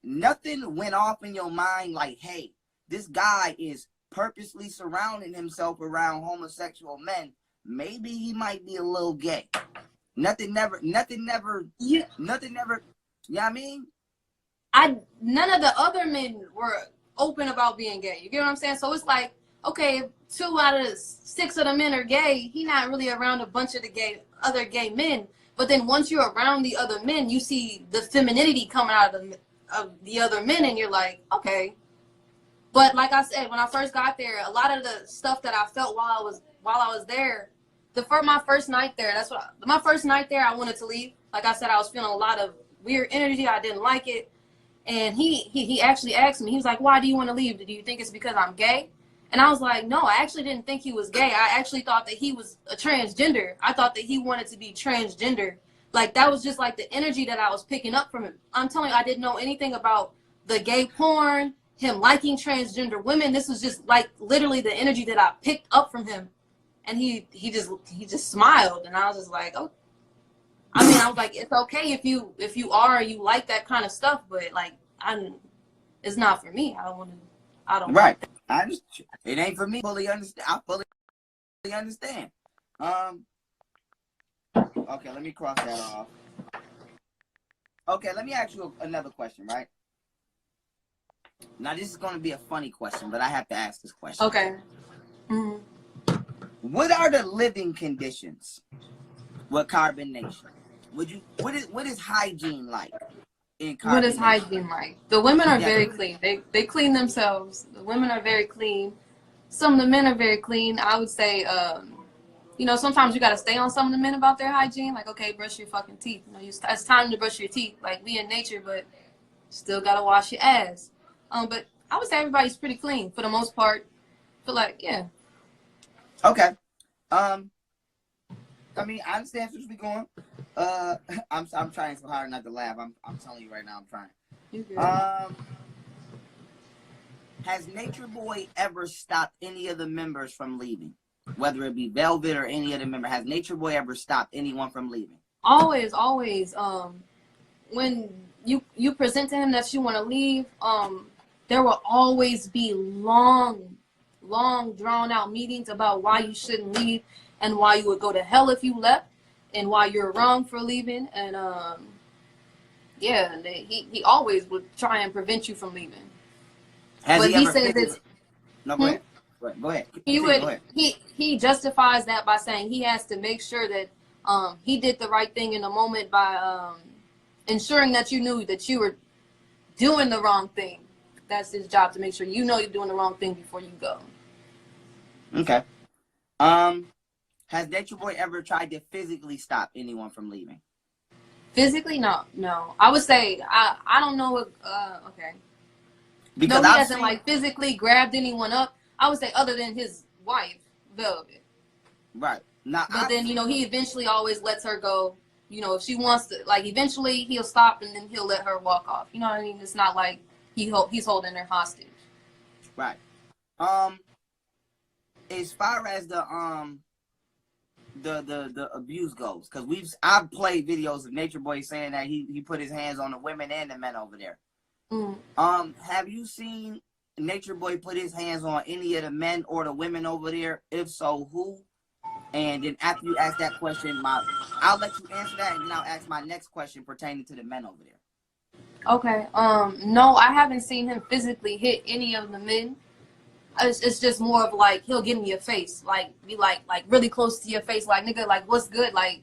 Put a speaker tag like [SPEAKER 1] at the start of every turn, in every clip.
[SPEAKER 1] Nothing went off in your mind like, hey, this guy is purposely surrounding himself around homosexual men. Maybe he might be a little gay. Nothing never, yeah. You know what I mean?
[SPEAKER 2] None of the other men were open about being gay. You get what I'm saying? So it's like, okay, 2 out of 6 of the men are gay. He not really around a bunch of the other gay men. But then once you're around the other men, you see the femininity coming out of the other men, and you're like, okay. But like I said, when I first got there, a lot of the stuff that I felt while I was there, my first night there, my first night there, I wanted to leave. Like I said, I was feeling a lot of weird energy. I didn't like it. And he actually asked me, he was like, why do you want to leave? Do you think it's because I'm gay? And I was like, no, I actually didn't think he was gay. I actually thought that he was a transgender. I thought that he wanted to be transgender. Like, that was just like the energy that I was picking up from him. I'm telling you, I didn't know anything about the gay porn, him liking transgender women. This was just like literally the energy that I picked up from him. And he just smiled. And I was just like, oh. I mean, I was like, it's okay if you like that kind of stuff, but like, it's not for me. I don't.
[SPEAKER 1] Right. It ain't for me. I fully understand. Okay, let me cross that off. Okay, let me ask you another question, right? Now, this is going to be a funny question, but I have to ask this question.
[SPEAKER 2] Okay. Mm-hmm.
[SPEAKER 1] What are the living conditions with carbonation? What is hygiene like in carbonation?
[SPEAKER 2] What is hygiene like? The women are very clean. They clean themselves. The women are very clean. Some of the men are very clean. I would say, you know, sometimes you got to stay on some of the men about their hygiene. Like, okay, brush your fucking teeth. You know, it's time to brush your teeth. Like, we in nature, but still got to wash your ass. But I would say everybody's pretty clean for the most part. I feel like, yeah.
[SPEAKER 1] Okay. I mean, I understand where we're going. I'm trying so hard not to laugh. I'm telling you right now, I'm trying.
[SPEAKER 2] You good.
[SPEAKER 1] Has Nature Boy ever stopped any of the members from leaving? Whether it be Velvet or any other member, has Nature Boy ever stopped anyone from leaving?
[SPEAKER 2] Always. When you present to him that you want to leave, there will always be long drawn out meetings about why you shouldn't leave and why you would go to hell if you left and why you're wrong for leaving. And yeah, he always would try and prevent you from leaving.
[SPEAKER 1] But
[SPEAKER 2] he says it's
[SPEAKER 1] no, go ahead. Go ahead.
[SPEAKER 2] He justifies that by saying he has to make sure that he did the right thing in the moment by ensuring that you knew that you were doing the wrong thing. That's his job, to make sure you know you're doing the wrong thing before you go.
[SPEAKER 1] Okay. Has Nature Boy ever tried to physically stop anyone from leaving?
[SPEAKER 2] Physically, no. I would say I don't know. Okay.
[SPEAKER 1] Because
[SPEAKER 2] no, he hasn't like physically grabbed anyone up. I would say other than his wife, Velvet.
[SPEAKER 1] Right. Now,
[SPEAKER 2] but then, you know, he eventually always lets her go. You know, if she wants to, like, eventually he'll stop and then he'll let her walk off. You know what I mean? It's not like he's holding her hostage.
[SPEAKER 1] Right. As far as the abuse goes, because I've played videos of Nature Boy saying that he put his hands on the women and the men over there.
[SPEAKER 2] Mm.
[SPEAKER 1] Have you seen Nature Boy put his hands on any of the men or the women over there? If so, who? And then after you ask that question, I'll let you answer that, and then I'll ask my next question pertaining to the men over there.
[SPEAKER 2] Okay. No, I haven't seen him physically hit any of the men. It's just more of like he'll get in your face, like be like really close to your face, like nigga, like what's good, like,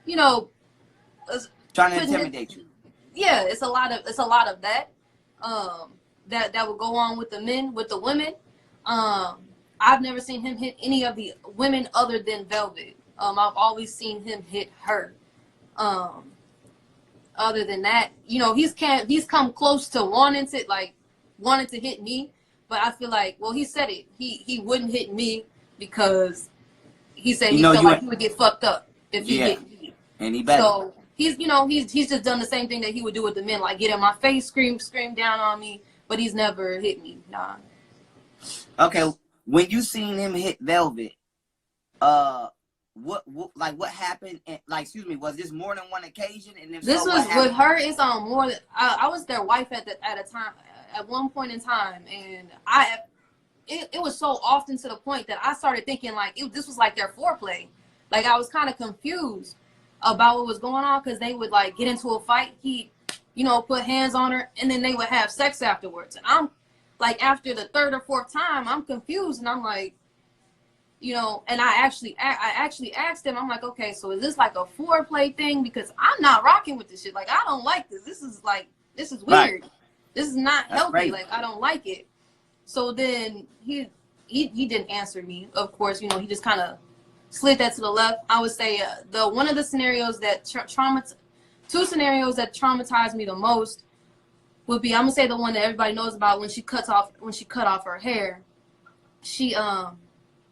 [SPEAKER 2] you know,
[SPEAKER 1] trying to intimidate you.
[SPEAKER 2] Yeah, it's a lot of that. That will go on with the men. With the women, I've never seen him hit any of the women other than Velvet. I've always seen him hit her. Other than that, you know, he's come close to wanting to hit me, but I feel like, well, he said it. He wouldn't hit me because he said he felt like he would get fucked up if he hit me.
[SPEAKER 1] And he better.
[SPEAKER 2] So he's just done the same thing that he would do with the men, like get in my face, scream down on me, but he's never hit me. Nah.
[SPEAKER 1] Okay, when you seen him hit Velvet, what happened? And, like, excuse me, was this more than one occasion? And if
[SPEAKER 2] This
[SPEAKER 1] so,
[SPEAKER 2] was
[SPEAKER 1] what happened?
[SPEAKER 2] with her. It's on more than I was their wife at a time, at one point in time, and it was so often to the point that I started thinking like this was like their foreplay. Like I was kind of confused about what was going on because they would like get into a fight. He, put hands on her, and then they would have sex afterwards. And I'm like, after the third or fourth time, I'm confused, and I'm like, and I actually asked him. I'm like, okay, so is this like a foreplay thing? Because I'm not rocking with this shit. Like I don't like this. This is weird.
[SPEAKER 1] Right.
[SPEAKER 2] This is not
[SPEAKER 1] That's
[SPEAKER 2] healthy.
[SPEAKER 1] crazy.
[SPEAKER 2] Like I don't like it. So then he didn't answer me. Of course, he just kind of slid that to the left. I would say one of the scenarios that two scenarios that traumatized me the most would be, I'm gonna say the one that everybody knows about, when she cut off her hair. She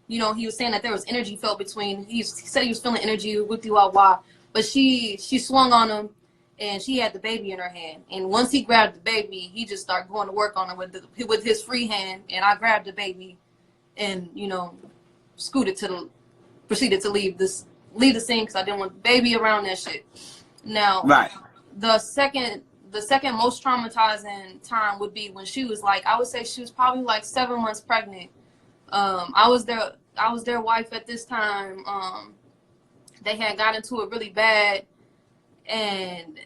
[SPEAKER 2] he was saying that there was energy felt between. He said he was feeling energy with you wah, but she swung on him, and she had the baby in her hand. And once he grabbed the baby, he just started going to work on her with his free hand. And I grabbed the baby, and proceeded to leave the scene because I didn't want the baby around that shit. Now,
[SPEAKER 1] Right.
[SPEAKER 2] the second most traumatizing time would be when she was like, I would say she was probably like 7 months pregnant. I was their wife at this time. They had got into it really bad, and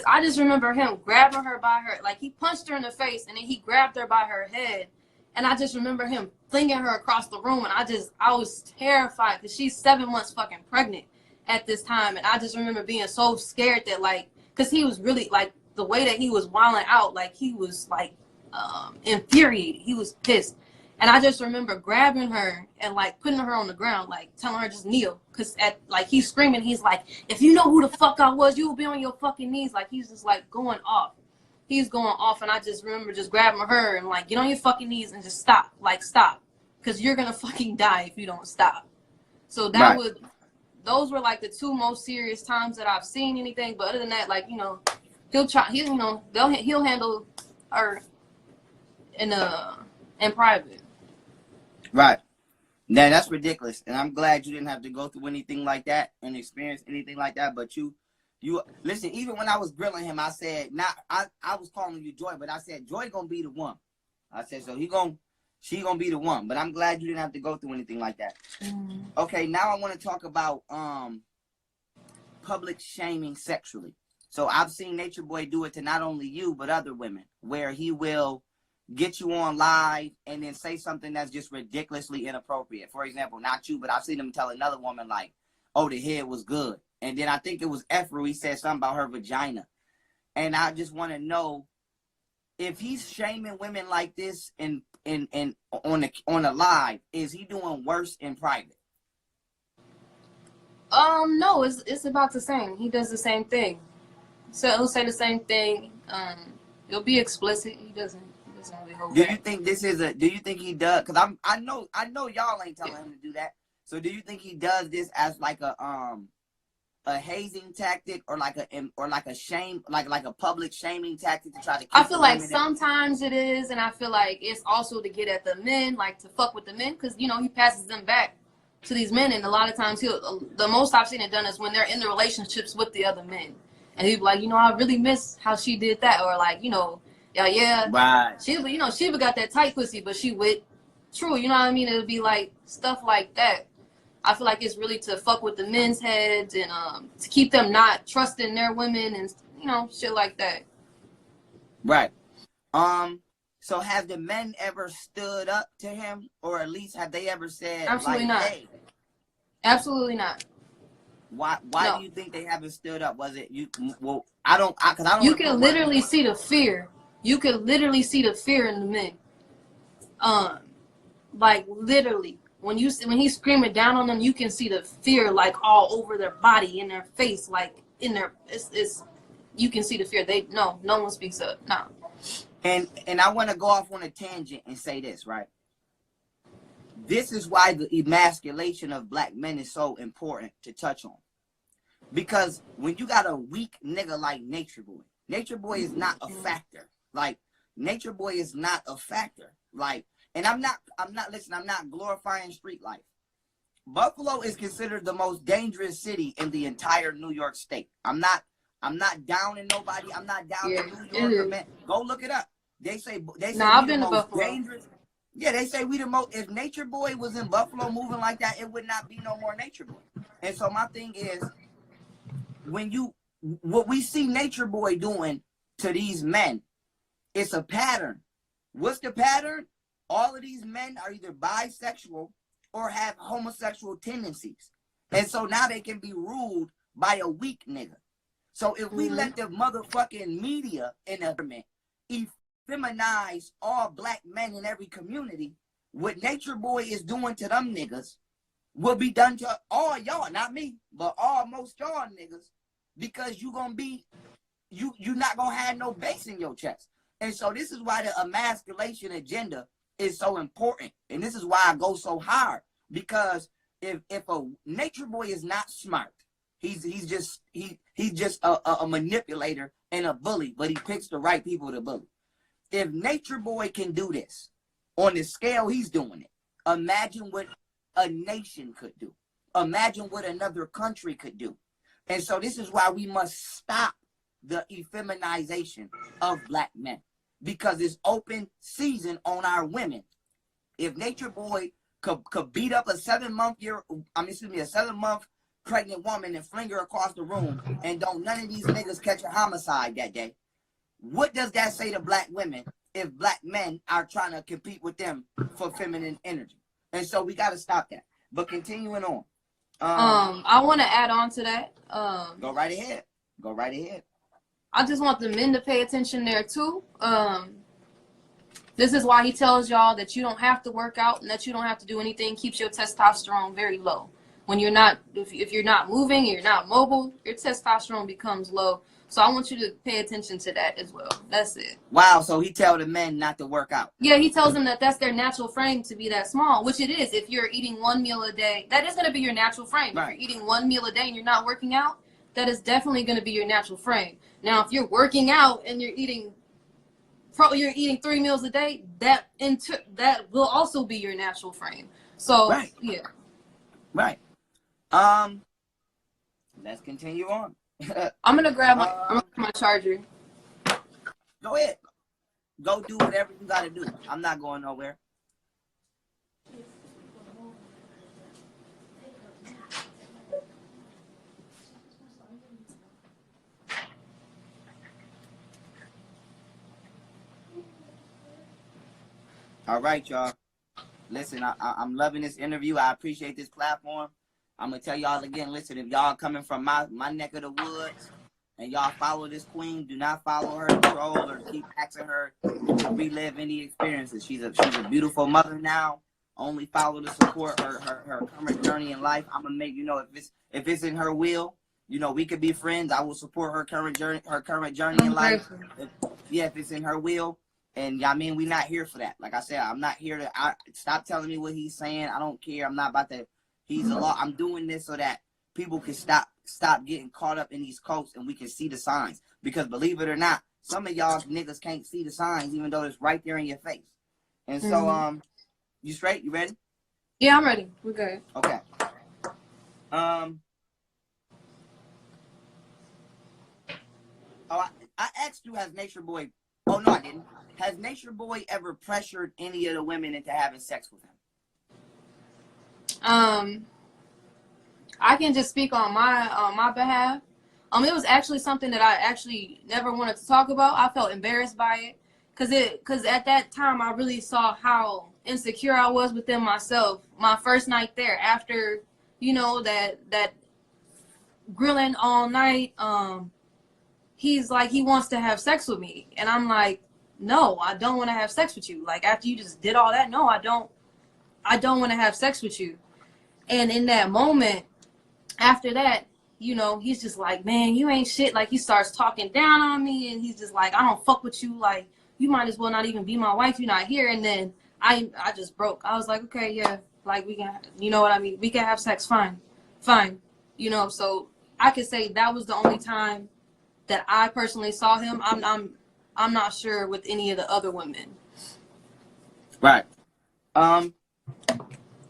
[SPEAKER 2] I just remember him grabbing her by her, like he punched her in the face, and then he grabbed her by her head, and I just remember him flinging her across the room, and I was terrified because she's 7 months fucking pregnant at this time, and I just remember being so scared that, like, because he was really, like, the way that he was wilding out, like, he was like infuriated, he was pissed. And I just remember grabbing her and like putting her on the ground, like telling her just kneel, because he's screaming, he's like, if you know who the fuck I was, you will be on your fucking knees. Like he's just like going off. He's going off, and I just remember just grabbing her and like, get on your fucking knees and just stop, because you're gonna fucking die if you don't stop. So those were like the two most serious times that I've seen anything. But other than that, like, he'll handle her in private.
[SPEAKER 1] Right. Now that's ridiculous, and I'm glad you didn't have to go through anything like that and experience anything like that. But you listen. Even when I was grilling him, I said, I was calling you Joy, but I said Joy gonna be the one. I said so she gonna be the one. But I'm glad you didn't have to go through anything like that. Okay, now I want to talk about public shaming sexually. So I've seen Nature Boy do it to not only you but other women, where he will get you on live and then say something that's just ridiculously inappropriate. For example, not you, but I've seen him tell another woman like, oh, the head was good. And then I think it was Efru, he said something about her vagina. And I just want to know if he's shaming women like this on a live, is he doing worse in private?
[SPEAKER 2] No, it's about the same. He does the same thing. So he'll say the same thing. He'll be explicit. He doesn't really hold
[SPEAKER 1] Do
[SPEAKER 2] back.
[SPEAKER 1] you think do you think he does? Because I know y'all ain't telling him to do that. So do you think he does this as like a hazing tactic, or like a shame, like a public shaming tactic to try to keep
[SPEAKER 2] I feel like sometimes it is, and I feel like it's also to get at the men, like to fuck with the men, because he passes them back to these men, and a lot of times the most I've seen it done is when they're in the relationships with the other men, and he'd be like, I really miss how she did that, or like, yeah,
[SPEAKER 1] right.
[SPEAKER 2] She got that tight pussy, but she with true, you know what I mean? It would be like stuff like that. I feel like it's really to fuck with the men's heads and to keep them not trusting their women and shit like that.
[SPEAKER 1] Right. So have the men ever stood up to him, or at least have they ever said,
[SPEAKER 2] Absolutely
[SPEAKER 1] like,
[SPEAKER 2] not.
[SPEAKER 1] hey?
[SPEAKER 2] Absolutely not.
[SPEAKER 1] Why
[SPEAKER 2] No.
[SPEAKER 1] do you think they haven't stood up? Was it you? Well, I don't.
[SPEAKER 2] You can literally see the fear. You can literally see the fear in the men. Like literally, when he's screaming down on them, you can see the fear like all over their body, in their face, like in their. It's you can see the fear. No one speaks up. No.
[SPEAKER 1] And I want to go off on a tangent and say this, right? This is why the emasculation of black men is so important to touch on. Because when you got a weak nigga like Nature Boy is not a factor. Like, Nature Boy is not a factor. Like, and I'm not listen, I'm not glorifying street life. Buffalo is considered the most dangerous city in the entire New York state. I'm not downing nobody. I'm not down to New York, man. Go look it up. They say
[SPEAKER 2] I've
[SPEAKER 1] we
[SPEAKER 2] been
[SPEAKER 1] the
[SPEAKER 2] to
[SPEAKER 1] most
[SPEAKER 2] Buffalo.
[SPEAKER 1] dangerous. Yeah, they say we the most. If Nature Boy was in Buffalo moving like that, it would not be no more Nature Boy. And so my thing is, what we see Nature Boy doing to these men, it's a pattern. What's the pattern? All of these men are either bisexual or have homosexual tendencies. And so now they can be ruled by a weak nigga. So if we let the motherfucking media and the government feminize all black men in every community, what Nature Boy is doing to them niggas will be done to all y'all, not me, but almost y'all niggas, because you're not gonna have no bass in your chest. And so this is why the emasculation agenda is so important. And this is why I go so hard, because if a Nature Boy is not smart, he's just a manipulator and a bully, but he picks the right people to bully. If Nature Boy can do this on the scale he's doing it, imagine what a nation could do. Imagine what another country could do. And so this is why we must stop the effeminization of black men, because it's open season on our women. If Nature Boy could beat up a 7-month pregnant woman and fling her across the room, and don't none of these niggas catch a homicide that day, what does that say to black women if black men are trying to compete with them for feminine energy? And so we got to stop that. But continuing on.
[SPEAKER 2] I want to add on to that.
[SPEAKER 1] Go right ahead. Go right ahead.
[SPEAKER 2] I just want the men to pay attention there too. This is why he tells y'all that you don't have to work out and that you don't have to do anything. Keeps your testosterone very low. When you're not, if you're not moving, you're not mobile, your testosterone becomes low. So I want you to pay attention to that as well. That's it.
[SPEAKER 1] Wow. So he tells the men not to work out.
[SPEAKER 2] Yeah, he tells them that that's their natural frame to be that small, which it is. If you're eating 1 meal a day, that is going to be your natural frame.
[SPEAKER 1] Right.
[SPEAKER 2] If you're eating 1 meal a day and you're not working out, that is definitely going to be your natural frame. Now, if you're working out and you're eating 3 meals a day, that will also be your natural frame. So,
[SPEAKER 1] right.
[SPEAKER 2] Yeah.
[SPEAKER 1] Right. Let's continue on.
[SPEAKER 2] I'm gonna grab my charger.
[SPEAKER 1] Go ahead. Go do whatever you gotta do. I'm not going nowhere. All right, y'all. Listen, I'm loving this interview. I appreciate this platform. I'm going to tell y'all again, listen, if y'all coming from my neck of the woods and y'all follow this queen, do not follow her to troll or keep asking her to relive any experiences. She's a beautiful mother now. Only follow to support her current journey in life. I'm going to make, if it's in her will, we could be friends. I will support her current journey in life. If it's in her will. And we're not here for that. Like I said, I'm not here to stop telling me what he's saying. I don't care. I'm not about to. He's a law. I'm doing this so that people can stop getting caught up in these cults and we can see the signs. Because believe it or not, some of y'all niggas can't see the signs even though it's right there in your face. And so, you straight? You ready?
[SPEAKER 2] Yeah, I'm ready. We're good.
[SPEAKER 1] Okay. I asked you, has Nature Boy? Oh no, I didn't. Has Nature Boy ever pressured any of the women into having sex with him?
[SPEAKER 2] I can just speak on my behalf. It was actually something that I actually never wanted to talk about. I felt embarrassed by it because at that time I really saw how insecure I was within myself. My first night there, after that grilling all night, he's like, he wants to have sex with me, and I'm like, no, I don't want to have sex with you. Like, after you just did all that, no, I don't want to have sex with you. And in that moment, after that, he's just like, man, you ain't shit. Like, he starts talking down on me, and he's just like, I don't fuck with you. Like, you might as well not even be my wife. You're not here. And then I just broke. I was like, okay, yeah, like, we can, what I mean? We can have sex. Fine. So I could say that was the only time that I personally saw him. I'm not sure with any of the other women.
[SPEAKER 1] Right. Um,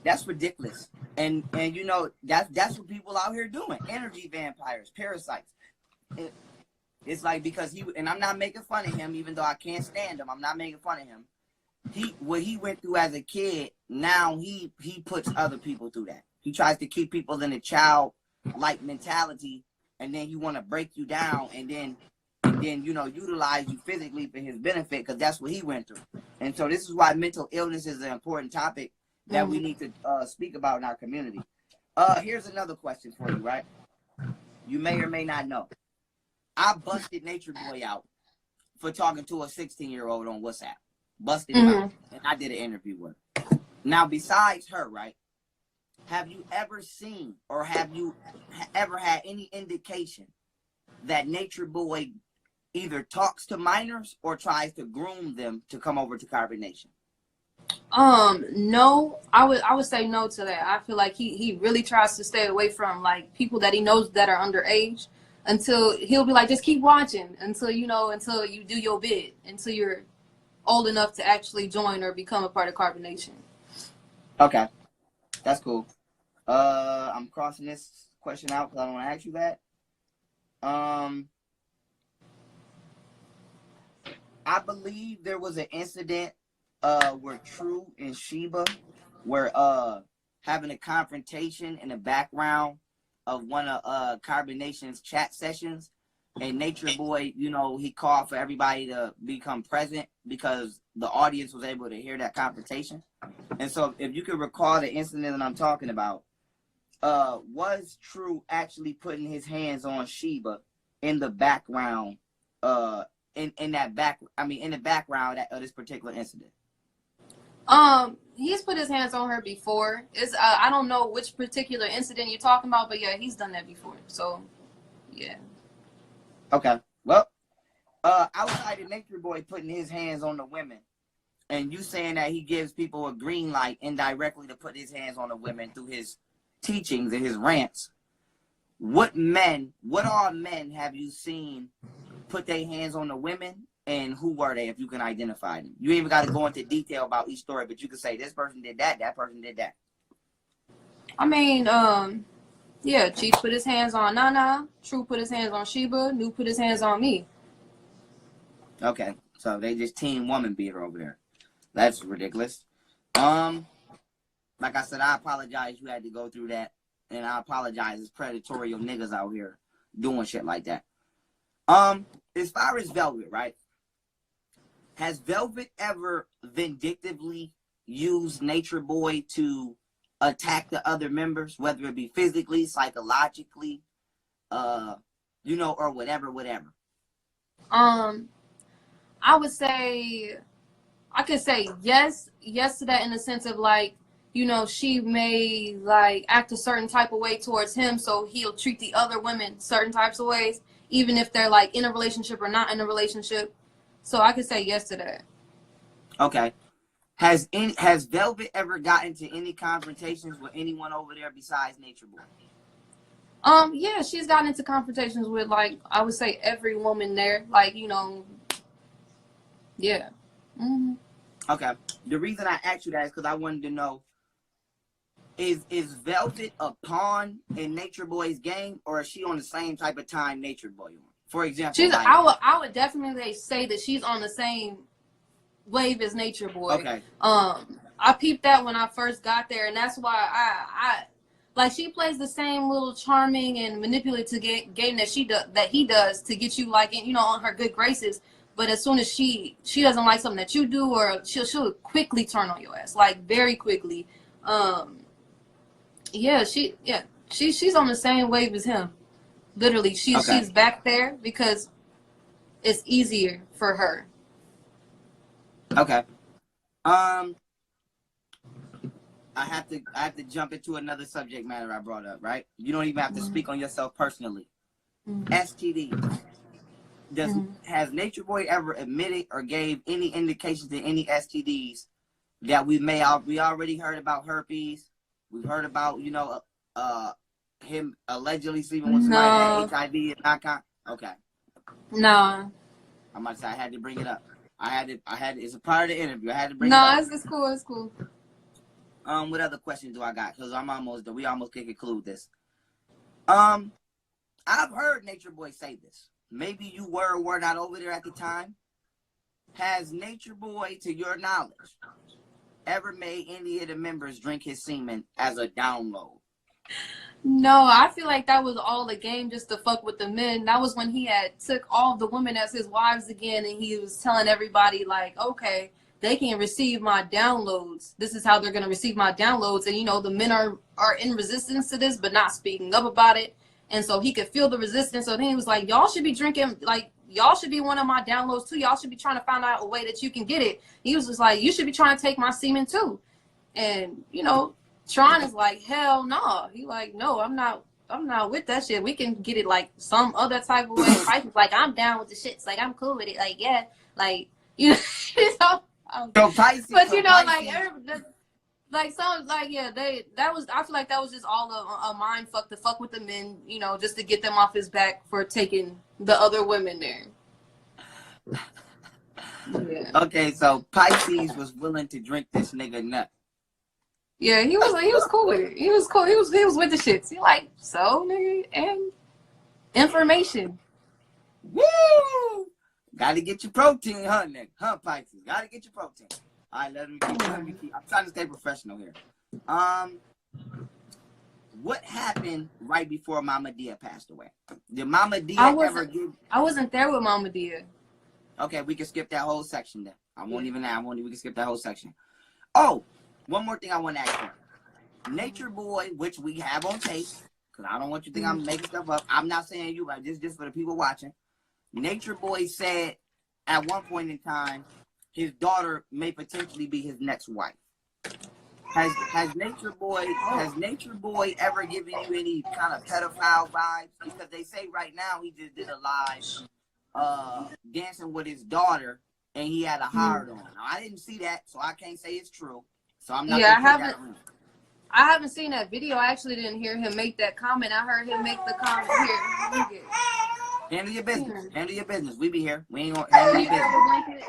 [SPEAKER 1] that's ridiculous. And you know, that's what people out here doing. Energy vampires, parasites. It's like, because he, and I'm not making fun of him, even though I can't stand him. I'm not making fun of him. What he went through as a kid, now he puts other people through that. He tries to keep people in a child-like mentality, and then he want to break you down, and then you know, utilize you physically for his benefit, because that's what he went through. And so this is why mental illness is an important topic that we need to speak about in our community. Here's another question for you, right? You may or may not know. I busted Nature Boy out for talking to a 16-year-old on WhatsApp. Busted him out. And I did an interview with her. Now, besides her, right, have you ever seen, or have you ever had any indication that Nature Boy either talks to minors or tries to groom them to come over to Carbonation?
[SPEAKER 2] No, I would say no to that. I feel like he really tries to stay away from like people that he knows that are underage, until he'll be like, just keep watching until you know, until you do your bid, until you're old enough to actually join or become a part of Carbonation.
[SPEAKER 1] Okay, that's cool. I'm crossing this question out because I don't want to ask you that. I believe there was an incident where True and Sheba were having a confrontation in the background of one of Carbonation's chat sessions, and Nature Boy, you know, he called for everybody to become present because the audience was able to hear that confrontation. And so if you can recall the incident that I'm talking about, was True actually putting his hands on Sheba in the background, in the background of this particular incident?
[SPEAKER 2] He's put his hands on her before. It's I don't know which particular incident you're talking about, but yeah, he's done that before. So yeah.
[SPEAKER 1] Okay. Well, outside of Nature Boy putting his hands on the women, and you saying that he gives people a green light indirectly to put his hands on the women through his teachings and his rants, what all men have you seen put their hands on the women, and who were they, if you can identify them? You even got to go into detail about each story, but you can say this person did that, that person did that.
[SPEAKER 2] I mean, yeah, Chief put his hands on Nana, True put his hands on Sheba, New put his hands on me.
[SPEAKER 1] Okay, so they just team woman beater over there. That's ridiculous. Like I said, I apologize you had to go through that, and I apologize. It's predatory niggas out here doing shit like that. As far as Velvet, right? Has Velvet ever vindictively used Nature Boy to attack the other members, whether it be physically, psychologically, you know, or whatever?
[SPEAKER 2] I would say, I could say yes to that, in the sense of like, you know, she may like act a certain type of way towards him, so he'll treat the other women certain types of ways, even if they're like in a relationship or not in a relationship. So I could say yes to that.
[SPEAKER 1] Okay. Has Velvet ever gotten into any confrontations with anyone over there besides Nature Boy?
[SPEAKER 2] Yeah, she's gotten into confrontations with, like, I would say every woman there. Like, you know, yeah.
[SPEAKER 1] Okay. The reason I asked you that is because I wanted to know, is Velvet a pawn in Nature Boy's game, or is she on the same type of time Nature Boy on? For example,
[SPEAKER 2] she's
[SPEAKER 1] like,
[SPEAKER 2] I would definitely say that she's on the same wave as Nature Boy.
[SPEAKER 1] Okay.
[SPEAKER 2] I peeped that when I first got there, and that's why I like, she plays the same little charming and manipulative game that he does to get you, like, you know, on her good graces. But as soon as she doesn't like something that you do, or she'll quickly turn on your ass, like very quickly. Yeah, she's on the same wave as him. Literally, she's back there because it's easier for her.
[SPEAKER 1] Okay. I have to jump into another subject matter I brought up, right? You don't even have to speak on yourself personally. STD. Has Nature Boy ever admitted or gave any indication to any STDs that we already heard about? Herpes. We've heard about, you know, him allegedly sleeping with somebody that had HIV and not Okay.
[SPEAKER 2] No.
[SPEAKER 1] I'm about to say I had to bring it up. I had it's a part of the interview. I had to bring it up.
[SPEAKER 2] No, it's cool. It's cool.
[SPEAKER 1] What other questions do I got? Because we almost can conclude this. I've heard Nature Boy say this. Maybe you were or were not over there at the time. Has Nature Boy, to your knowledge, ever made any of the members drink his semen as a download?
[SPEAKER 2] No, I feel like that was all a game just to fuck with the men. That was when he had took all the women as his wives again, and he was telling everybody like, okay, they can receive my downloads. This is how they're gonna receive my downloads. And you know, the men are in resistance to this, but not speaking up about it. And so he could feel the resistance. So then he was like, y'all should be drinking, like, y'all should be one of my downloads too. Y'all should be trying to find out a way that you can get it. He was just like, you should be trying to take my semen too. And, you know, Tron is like, hell no. He like, no, I'm not with that shit. We can get it like some other type of way. Price is like, I'm down with the shits. Like, I'm cool with it. Like, yeah, like, you know, so
[SPEAKER 1] Pisces,
[SPEAKER 2] but you know,
[SPEAKER 1] Pisces.
[SPEAKER 2] like some, like, yeah, I feel like that was just all a mind fuck to fuck with the men, you know, just to get them off his back for taking the other women there. Yeah.
[SPEAKER 1] Okay, so Pisces was willing to drink this nigga nut.
[SPEAKER 2] Yeah, he was cool with it. He was cool. He was with the shits. He like, so nigga, and information.
[SPEAKER 1] Woo! Gotta get your protein, huh, nigga? Huh, Pisces? Gotta get your protein. All right, let me keep. I'm trying to stay professional here. What happened right before Mama Dia passed away? Did Mama Dia ever give?
[SPEAKER 2] I wasn't there with Mama Dia.
[SPEAKER 1] Okay, we can skip that whole section then. We can skip that whole section. Oh, one more thing I want to ask you. Nature Boy, which we have on tape, because I don't want you to think I'm making stuff up. I'm not saying you, but just for the people watching. Nature Boy said at one point in time, his daughter may potentially be his next wife. Has Nature Boy ever given you any kind of pedophile vibes? Because they say right now he just did a live dancing with his daughter and he had a hard on. Now I didn't see that, so I can't say it's true. So I'm not. Yeah,
[SPEAKER 2] I haven't seen that video. I actually didn't hear him make that comment. I heard him make the comment here.
[SPEAKER 1] Handle your business. Handle your business. We be here. We ain't gonna handle your business.